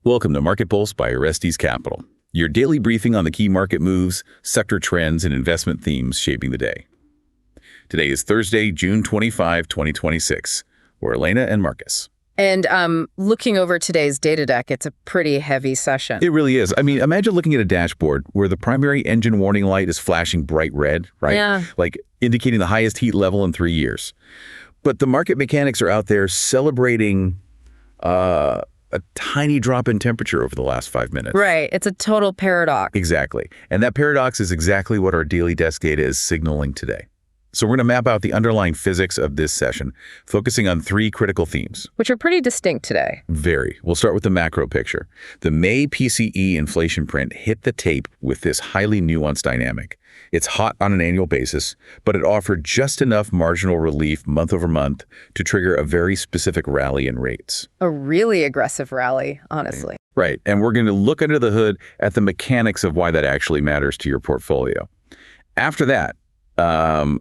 Welcome to Market Pulse by Orestes Capital, your daily briefing on the key market moves, sector trends, and investment themes shaping the day. Today is Thursday, June 25, 2026. We're Elena and Marcus. And looking over today's data deck, it's a pretty heavy session. It really is. I mean, imagine looking at a dashboard where the primary engine warning light is flashing bright red, right? Yeah. Like indicating the highest heat level in 3 years. But the market mechanics are out there celebrating a tiny drop in temperature over the last 5 minutes. Right. It's a total paradox. Exactly. And that paradox is exactly what our daily desk data is signaling today. So we're going to map out the underlying physics of this session, focusing on 3 critical themes. Which are pretty distinct today. Very. We'll start with the macro picture. The May PCE inflation print hit the tape with this highly nuanced dynamic. It's hot on an annual basis, but it offered just enough marginal relief month over month to trigger a very specific rally in rates. A really aggressive rally, honestly. Right. And we're going to look under the hood at the mechanics of why that actually matters to your portfolio. After that,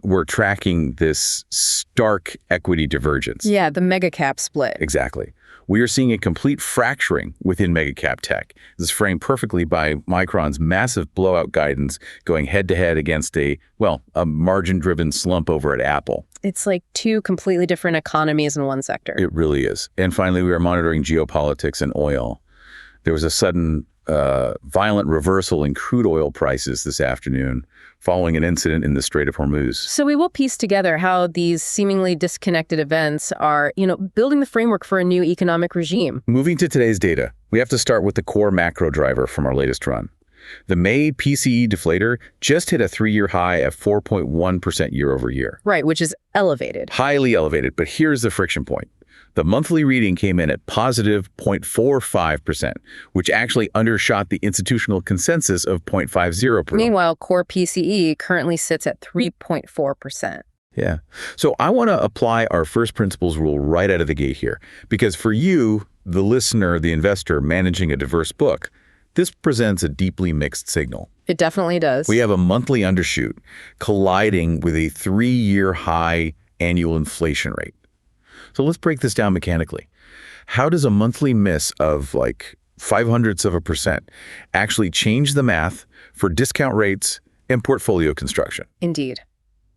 we're tracking this stark equity divergence. Yeah, the mega cap split. Exactly. We are seeing a complete fracturing within mega cap tech. This is framed perfectly by Micron's massive blowout guidance going head-to-head against a margin-driven slump over at Apple. It's like 2 completely different economies in one sector. It really is. And finally, we are monitoring geopolitics and oil. There was a sudden violent reversal in crude oil prices this afternoon following an incident in the Strait of Hormuz. So we will piece together how these seemingly disconnected events are, building the framework for a new economic regime. Moving to today's data, we have to start with the core macro driver from our latest run. The May PCE deflator just hit a 3-year high at 4.1% year over year. Right, which is elevated. Highly elevated, but here's the friction point. The monthly reading came in at positive 0.45%, which actually undershot the institutional consensus of 0.50%. Meanwhile, core PCE currently sits at 3.4%. Yeah. So I want to apply our first principles rule right out of the gate here, because for you, the listener, the investor managing a diverse book, this presents a deeply mixed signal. It definitely does. We have a monthly undershoot colliding with a 3-year high annual inflation rate. So let's break this down mechanically. How does a monthly miss of like 0.05% actually change the math for discount rates and portfolio construction? Indeed.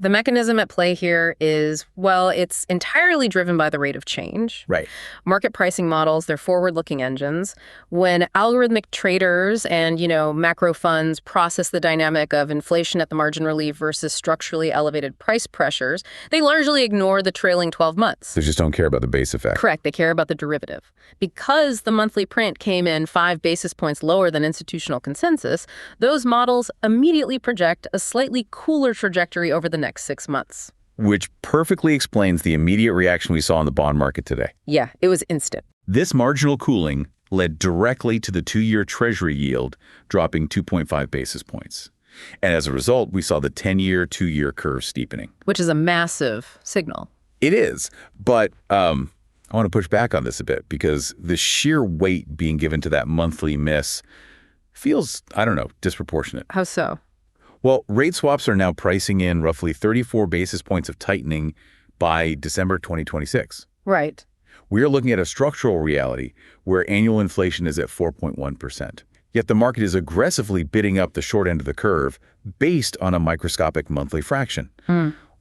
The mechanism at play here is, it's entirely driven by the rate of change. Right. Market pricing models, they're forward-looking engines. When algorithmic traders and, macro funds process the dynamic of inflation at the margin relief versus structurally elevated price pressures, they largely ignore the trailing 12 months. They just don't care about the base effect. Correct. They care about the derivative. Because the monthly print came in 5 basis points lower than institutional consensus, those models immediately project a slightly cooler trajectory over the next 6 months. Which perfectly explains the immediate reaction we saw in the bond market today. Yeah, it was instant. This marginal cooling led directly to the 2-year Treasury yield dropping 2.5 basis points. And as a result, we saw the 10-year, 2-year curve steepening. Which is a massive signal. It is, but I want to push back on this a bit because the sheer weight being given to that monthly miss feels, disproportionate. How so? Well, rate swaps are now pricing in roughly 34 basis points of tightening by December 2026. Right. We are looking at a structural reality where annual inflation is at 4.1%. Yet the market is aggressively bidding up the short end of the curve based on a microscopic monthly fraction.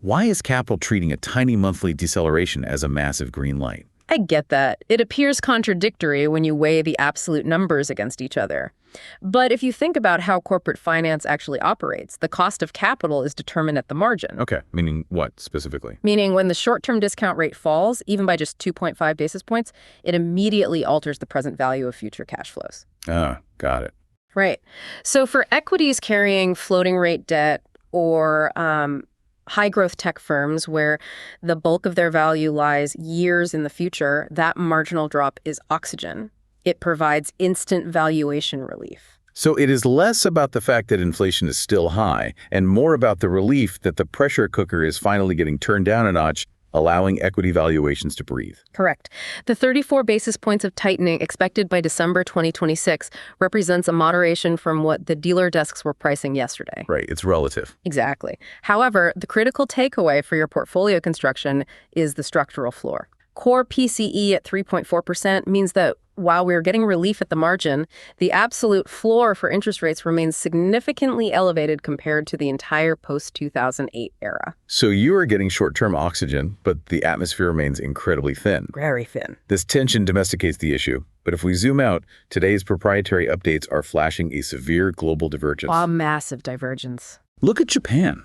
Why is capital treating a tiny monthly deceleration as a massive green light? I get that. It appears contradictory when you weigh the absolute numbers against each other. But if you think about how corporate finance actually operates, the cost of capital is determined at the margin. Okay, meaning what specifically? Meaning when the short-term discount rate falls, even by just 2.5 basis points, it immediately alters the present value of future cash flows. Ah, got it. Right. So for equities carrying floating rate debt or high-growth tech firms where the bulk of their value lies years in the future, that marginal drop is oxygen. It provides instant valuation relief. So it is less about the fact that inflation is still high and more about the relief that the pressure cooker is finally getting turned down a notch, allowing equity valuations to breathe. Correct. The 34 basis points of tightening expected by December 2026 represents a moderation from what the dealer desks were pricing yesterday. Right, it's relative. Exactly. However, the critical takeaway for your portfolio construction is the structural floor. Core PCE at 3.4% means that while we're getting relief at the margin, the absolute floor for interest rates remains significantly elevated compared to the entire post-2008 era. So you are getting short-term oxygen, but the atmosphere remains incredibly thin. Very thin. This tension domesticates the issue. But if we zoom out, today's proprietary updates are flashing a severe global divergence. A massive divergence. Look at Japan.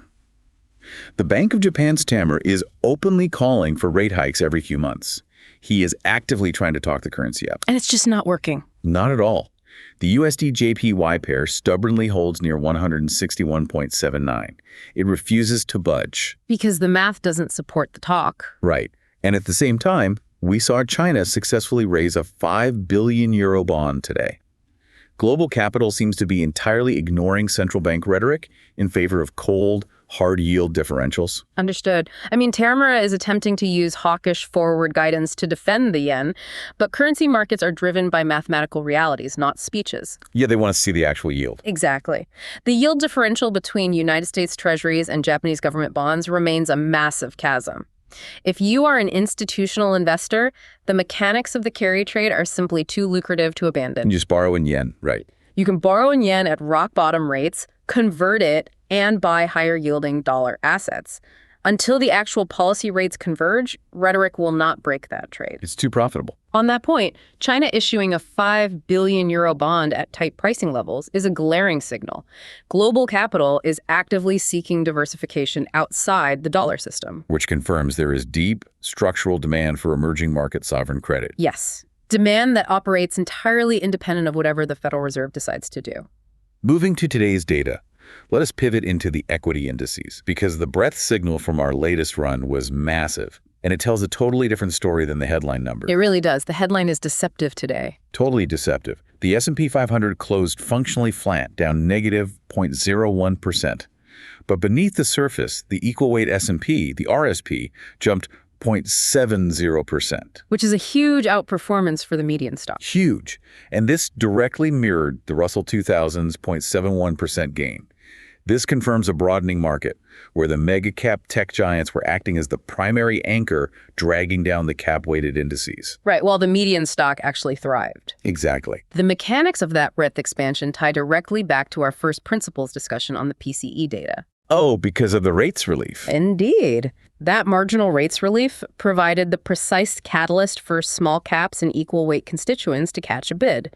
The Bank of Japan's Tamer is openly calling for rate hikes every few months. He is actively trying to talk the currency up. And it's just not working. Not at all. The USD-JPY pair stubbornly holds near 161.79. It refuses to budge. Because the math doesn't support the talk. Right. And at the same time, we saw China successfully raise a 5 billion euro bond today. Global capital seems to be entirely ignoring central bank rhetoric in favor of cold, hard yield differentials. Understood. I mean, Tamara is attempting to use hawkish forward guidance to defend the yen, but currency markets are driven by mathematical realities, not speeches. Yeah, they want to see the actual yield. Exactly. The yield differential between United States Treasuries and Japanese government bonds remains a massive chasm. If you are an institutional investor, the mechanics of the carry trade are simply too lucrative to abandon. And just borrow in yen, right? You can borrow in yen at rock bottom rates, convert it, and buy higher yielding dollar assets. Until the actual policy rates converge, rhetoric will not break that trade. It's too profitable. On that point, China issuing a 5 billion euro bond at tight pricing levels is a glaring signal. Global capital is actively seeking diversification outside the dollar system. Which confirms there is deep structural demand for emerging market sovereign credit. Yes, demand that operates entirely independent of whatever the Federal Reserve decides to do. Moving to today's data, let us pivot into the equity indices, because the breadth signal from our latest run was massive, and it tells a totally different story than the headline number. It really does. The headline is deceptive today. Totally deceptive. The S&P 500 closed functionally flat, down negative 0.01%. But beneath the surface, the equal weight S&P, the RSP, jumped 0.70%. Which is a huge outperformance for the median stock. Huge. And this directly mirrored the Russell 2000's 0.71% gain. This confirms a broadening market, where the mega-cap tech giants were acting as the primary anchor dragging down the cap-weighted indices. Right, while the median stock actually thrived. Exactly. The mechanics of that breadth expansion tie directly back to our first principles discussion on the PCE data. Oh, because of the rates relief. Indeed. That marginal rates relief provided the precise catalyst for small caps and equal weight constituents to catch a bid.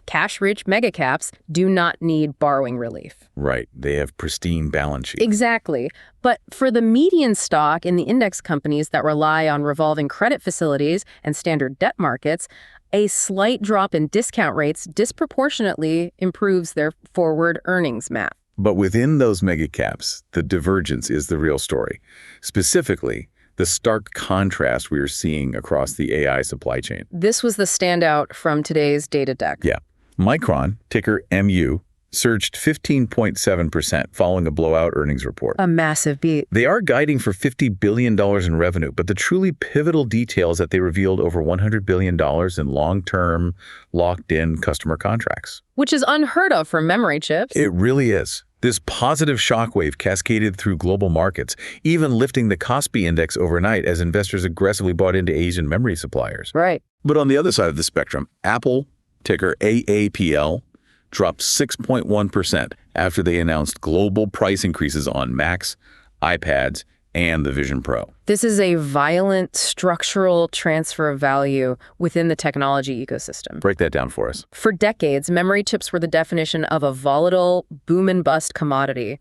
Cash-rich megacaps do not need borrowing relief. Right. They have pristine balance sheets. Exactly. But for the median stock in the index companies that rely on revolving credit facilities and standard debt markets, a slight drop in discount rates disproportionately improves their forward earnings math. But within those megacaps, the divergence is the real story. Specifically, the stark contrast we are seeing across the AI supply chain. This was the standout from today's data deck. Yeah. Micron, ticker MU, surged 15.7% following a blowout earnings report. A massive beat. They are guiding for $50 billion in revenue, but the truly pivotal details that they revealed over $100 billion in long-term, locked-in customer contracts. Which is unheard of for memory chips. It really is. This positive shockwave cascaded through global markets, even lifting the Kospi index overnight as investors aggressively bought into Asian memory suppliers. Right. But on the other side of the spectrum, Apple, ticker AAPL, dropped 6.1% after they announced global price increases on Macs, iPads, and the Vision Pro. This is a violent structural transfer of value within the technology ecosystem. Break that down for us. For decades, memory chips were the definition of a volatile, boom and bust commodity.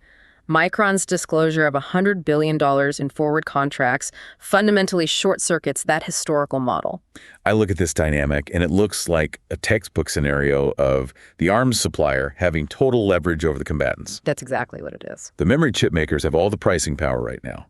Micron's disclosure of $100 billion in forward contracts fundamentally short-circuits that historical model. I look at this dynamic, and it looks like a textbook scenario of the arms supplier having total leverage over the combatants. That's exactly what it is. The memory chip makers have all the pricing power right now.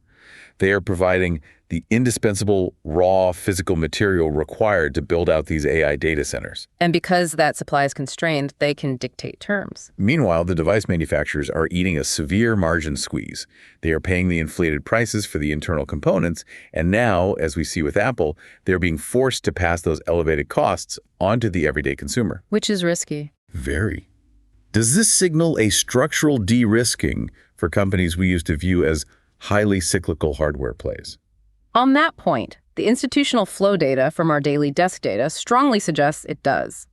They are providing the indispensable raw physical material required to build out these AI data centers. And because that supply is constrained, they can dictate terms. Meanwhile, the device manufacturers are eating a severe margin squeeze. They are paying the inflated prices for the internal components, and now, as we see with Apple, they're being forced to pass those elevated costs onto the everyday consumer. Which is risky. Very. Does this signal a structural de-risking for companies we used to view as highly cyclical hardware plays? On that point, The institutional flow data from our daily desk data strongly suggests it does.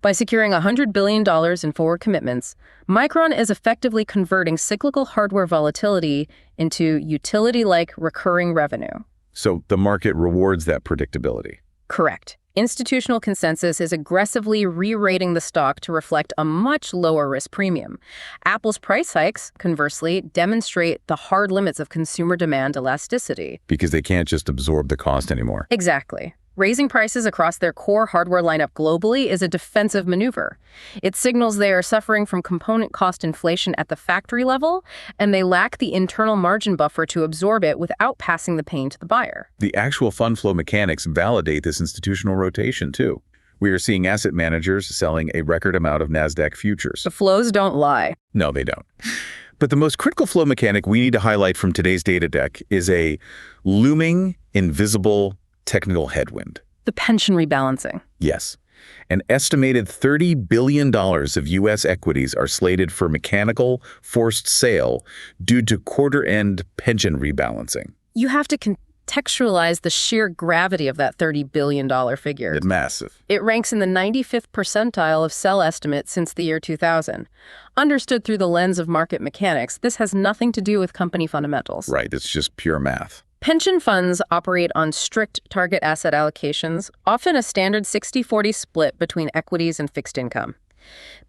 By securing $100 billion in forward commitments, Micron is effectively converting cyclical hardware volatility into utility-like recurring revenue. So the market rewards that predictability. Correct. Institutional consensus is aggressively re-rating the stock to reflect a much lower risk premium. Apple's price hikes, conversely, demonstrate the hard limits of consumer demand elasticity. Because they can't just absorb the cost anymore. Exactly. Raising prices across their core hardware lineup globally is a defensive maneuver. It signals they are suffering from component cost inflation at the factory level, and they lack the internal margin buffer to absorb it without passing the pain to the buyer. The actual fund flow mechanics validate this institutional rotation, too. We are seeing asset managers selling a record amount of NASDAQ futures. The flows don't lie. No, they don't. But the most critical flow mechanic we need to highlight from today's data deck is a looming, invisible technical headwind. The pension rebalancing. Yes. An estimated $30 billion of U.S. equities are slated for mechanical forced sale due to quarter-end pension rebalancing. You have to contextualize the sheer gravity of that $30 billion figure. It's massive. It ranks in the 95th percentile of sell estimates since the year 2000. Understood through the lens of market mechanics, this has nothing to do with company fundamentals. Right, it's just pure math. Pension funds operate on strict target asset allocations, often a standard 60-40 split between equities and fixed income.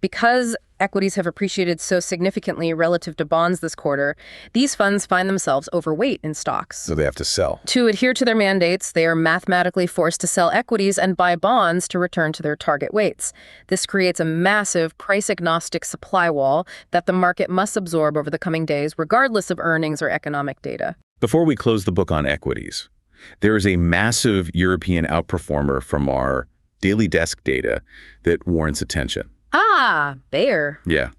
Because equities have appreciated so significantly relative to bonds this quarter, these funds find themselves overweight in stocks. So they have to sell. To adhere to their mandates, they are mathematically forced to sell equities and buy bonds to return to their target weights. This creates a massive price-agnostic supply wall that the market must absorb over the coming days, regardless of earnings or economic data. Before we close the book on equities, there is a massive European outperformer from our daily desk data that warrants attention. Ah, Bayer. Yeah.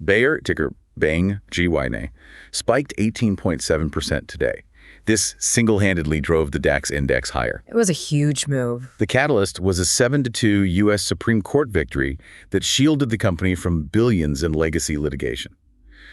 Bayer, ticker BANG, GYNA, spiked 18.7% today. This single-handedly drove the DAX index higher. It was a huge move. The catalyst was a 7-2 U.S. Supreme Court victory that shielded the company from billions in legacy litigation.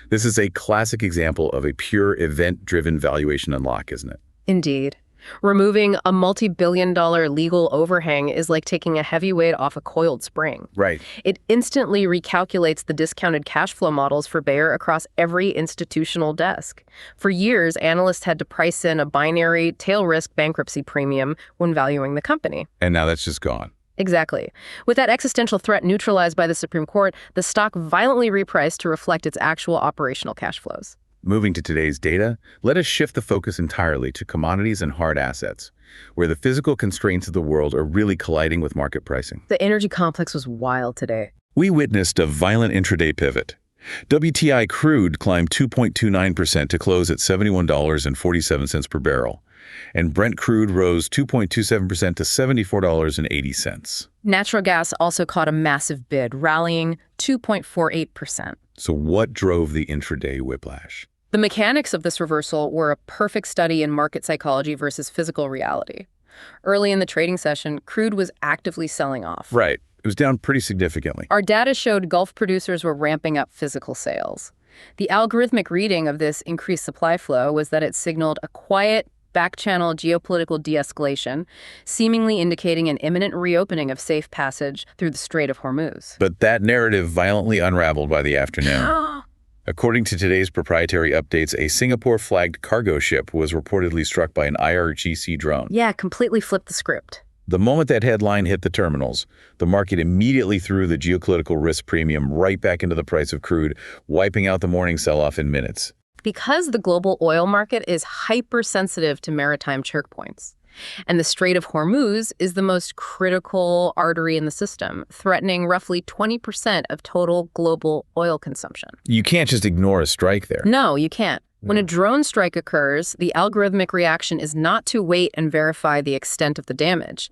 This is a classic example of a pure event-driven valuation unlock, isn't it? Indeed. Removing a multi-billion-dollar legal overhang is like taking a heavy weight off a coiled spring. Right. It instantly recalculates the discounted cash flow models for Bayer across every institutional desk. For years, analysts had to price in a binary tail risk bankruptcy premium when valuing the company. And now that's just gone. Exactly. With that existential threat neutralized by the Supreme Court, the stock violently repriced to reflect its actual operational cash flows. Moving to today's data, let us shift the focus entirely to commodities and hard assets, where the physical constraints of the world are really colliding with market pricing. The energy complex was wild today. We witnessed a violent intraday pivot. WTI crude climbed 2.29% to close at $71.47 per barrel, and Brent crude rose 2.27% to $74.80. Natural gas also caught a massive bid, rallying 2.48%. So what drove the intraday whiplash? The mechanics of this reversal were a perfect study in market psychology versus physical reality. Early in the trading session, crude was actively selling off. Right. It was down pretty significantly. Our data showed Gulf producers were ramping up physical sales. The algorithmic reading of this increased supply flow was that it signaled a quiet, back-channel geopolitical de-escalation, seemingly indicating an imminent reopening of safe passage through the Strait of Hormuz. But that narrative violently unraveled by the afternoon. According to today's proprietary updates, a Singapore-flagged cargo ship was reportedly struck by an IRGC drone. Yeah, completely flipped the script. The moment that headline hit the terminals, the market immediately threw the geopolitical risk premium right back into the price of crude, wiping out the morning sell-off in minutes. Because the global oil market is hypersensitive to maritime choke points, and the Strait of Hormuz is the most critical artery in the system, threatening roughly 20% of total global oil consumption. You can't just ignore a strike there. No, you can't. When a drone strike occurs, the algorithmic reaction is not to wait and verify the extent of the damage.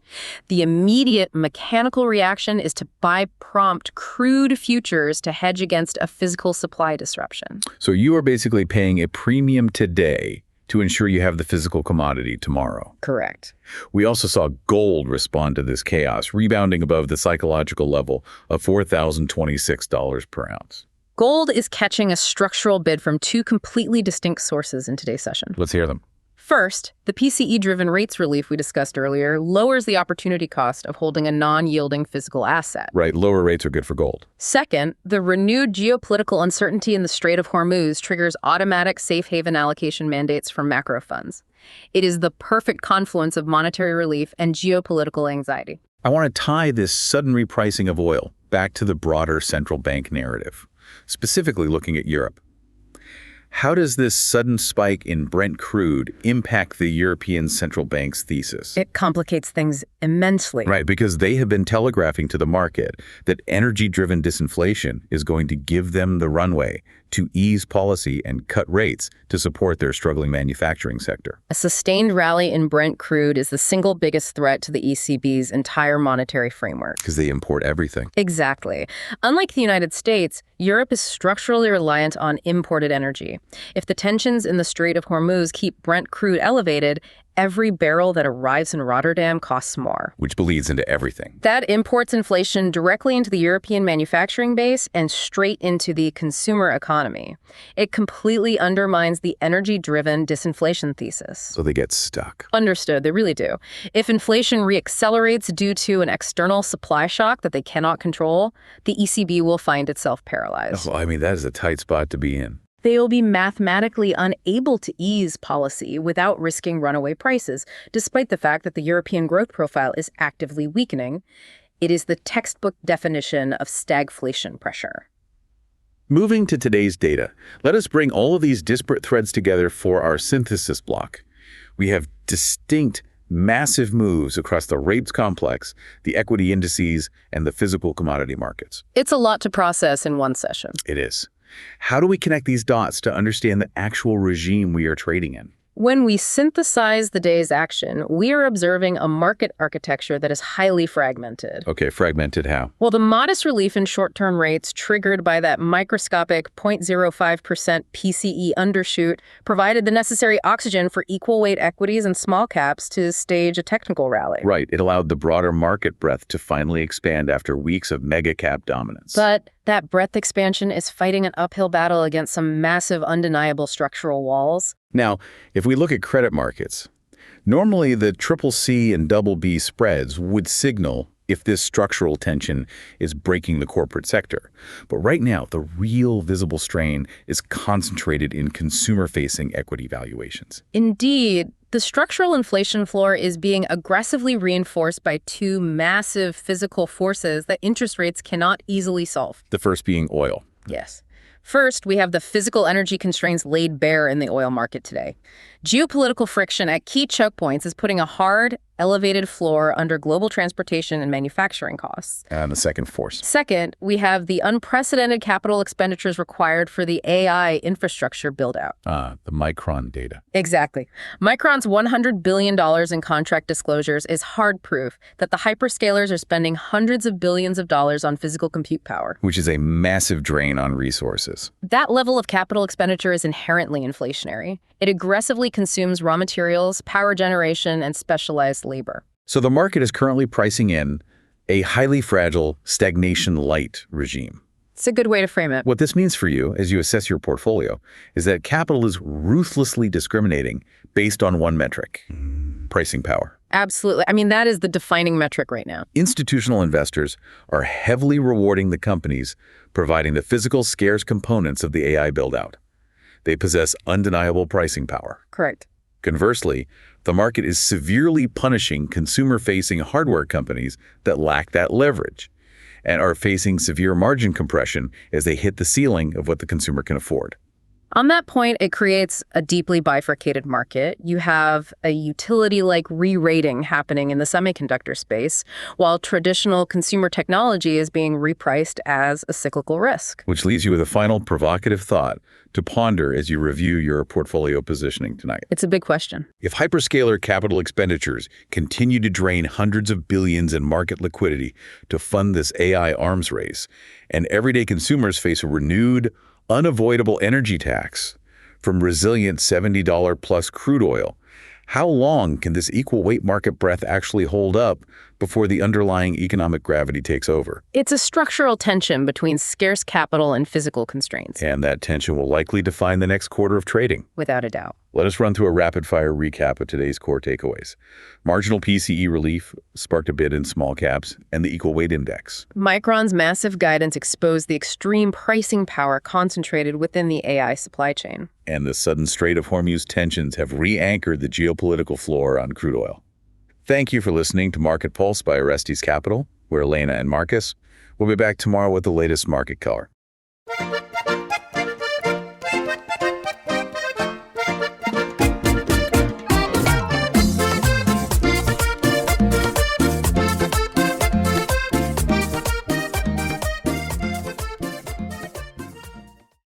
The immediate mechanical reaction is to buy prompt crude futures to hedge against a physical supply disruption. So you are basically paying a premium today to ensure you have the physical commodity tomorrow. Correct. We also saw gold respond to this chaos, rebounding above the psychological level of $4,026 per ounce. Gold is catching a structural bid from two completely distinct sources in today's session. Let's hear them. First, the PCE-driven rates relief we discussed earlier lowers the opportunity cost of holding a non-yielding physical asset. Right, lower rates are good for gold. Second, the renewed geopolitical uncertainty in the Strait of Hormuz triggers automatic safe haven allocation mandates from macro funds. It is the perfect confluence of monetary relief and geopolitical anxiety. I want to tie this sudden repricing of oil back to the broader central bank narrative, specifically looking at Europe. How does this sudden spike in Brent crude impact the European central bank's thesis? It complicates things immensely. Right, because they have been telegraphing to the market that energy-driven disinflation is going to give them the runway to ease policy and cut rates to support their struggling manufacturing sector. A sustained rally in Brent crude is the single biggest threat to the ECB's entire monetary framework. Because they import everything. Exactly. Unlike the United States, Europe is structurally reliant on imported energy. If the tensions in the Strait of Hormuz keep Brent crude elevated, every barrel that arrives in Rotterdam costs more. Which bleeds into everything. That imports inflation directly into the European manufacturing base and straight into the consumer economy. It completely undermines the energy-driven disinflation thesis. So they get stuck. Understood, they really do. If inflation reaccelerates due to an external supply shock that they cannot control, the ECB will find itself paralyzed. Oh, I mean, that is a tight spot to be in. They will be mathematically unable to ease policy without risking runaway prices, despite the fact that the European growth profile is actively weakening. It is the textbook definition of stagflation pressure. Moving to today's data, let us bring all of these disparate threads together for our synthesis block. We have distinct, massive moves across the rates complex, the equity indices, and the physical commodity markets. It's a lot to process in one session. It is. How do we connect these dots to understand the actual regime we are trading in? When we synthesize the day's action, we are observing a market architecture that is highly fragmented. Okay, fragmented how? Well, the modest relief in short-term rates triggered by that microscopic 0.05% PCE undershoot provided the necessary oxygen for equal-weight equities and small caps to stage a technical rally. Right, it allowed the broader market breadth to finally expand after weeks of mega cap dominance. But that breadth expansion is fighting an uphill battle against some massive, undeniable structural walls. Now, if we look at credit markets, normally the CCC and BB spreads would signal if this structural tension is breaking the corporate sector. But right now, the real visible strain is concentrated in consumer-facing equity valuations. Indeed, the structural inflation floor is being aggressively reinforced by two massive physical forces that interest rates cannot easily solve. The first being oil. Yes. First, we have the physical energy constraints laid bare in the oil market today. Geopolitical friction at key choke points is putting a hard, elevated floor under global transportation and manufacturing costs. And the second force. Second, we have the unprecedented capital expenditures required for the AI infrastructure build-out. The Micron data. Exactly. Micron's $100 billion in contract disclosures is hard proof that the hyperscalers are spending hundreds of billions of dollars on physical compute power. Which is a massive drain on resources. That level of capital expenditure is inherently inflationary. It aggressively consumes raw materials, power generation, and specialized labor. So the market is currently pricing in a highly fragile, stagnation-light regime. It's a good way to frame it. What this means for you as you assess your portfolio is that capital is ruthlessly discriminating based on one metric, pricing power. Absolutely. I mean, that is the defining metric right now. Institutional investors are heavily rewarding the companies providing the physical scarce components of the AI build-out. They possess undeniable pricing power. Correct. Conversely, the market is severely punishing consumer-facing hardware companies that lack that leverage and are facing severe margin compression as they hit the ceiling of what the consumer can afford. On that point, it creates a deeply bifurcated market. You have a utility-like re-rating happening in the semiconductor space, while traditional consumer technology is being repriced as a cyclical risk. Which leaves you with a final provocative thought to ponder as you review your portfolio positioning tonight. It's a big question. If hyperscaler capital expenditures continue to drain hundreds of billions in market liquidity to fund this AI arms race, and everyday consumers face a renewed, unavoidable energy tax from resilient $70 plus crude oil, how long can this equal weight market breadth actually hold up before the underlying economic gravity takes over? It's a structural tension between scarce capital and physical constraints. And that tension will likely define the next quarter of trading. Without a doubt. Let us run through a rapid-fire recap of today's core takeaways. Marginal PCE relief sparked a bid in small caps, and the equal weight index. Micron's massive guidance exposed the extreme pricing power concentrated within the AI supply chain. And the sudden Strait of Hormuz tensions have re-anchored the geopolitical floor on crude oil. Thank you for listening to Market Pulse by Orestes Capital. We're Elena and Marcus. We'll be back tomorrow with the latest market color.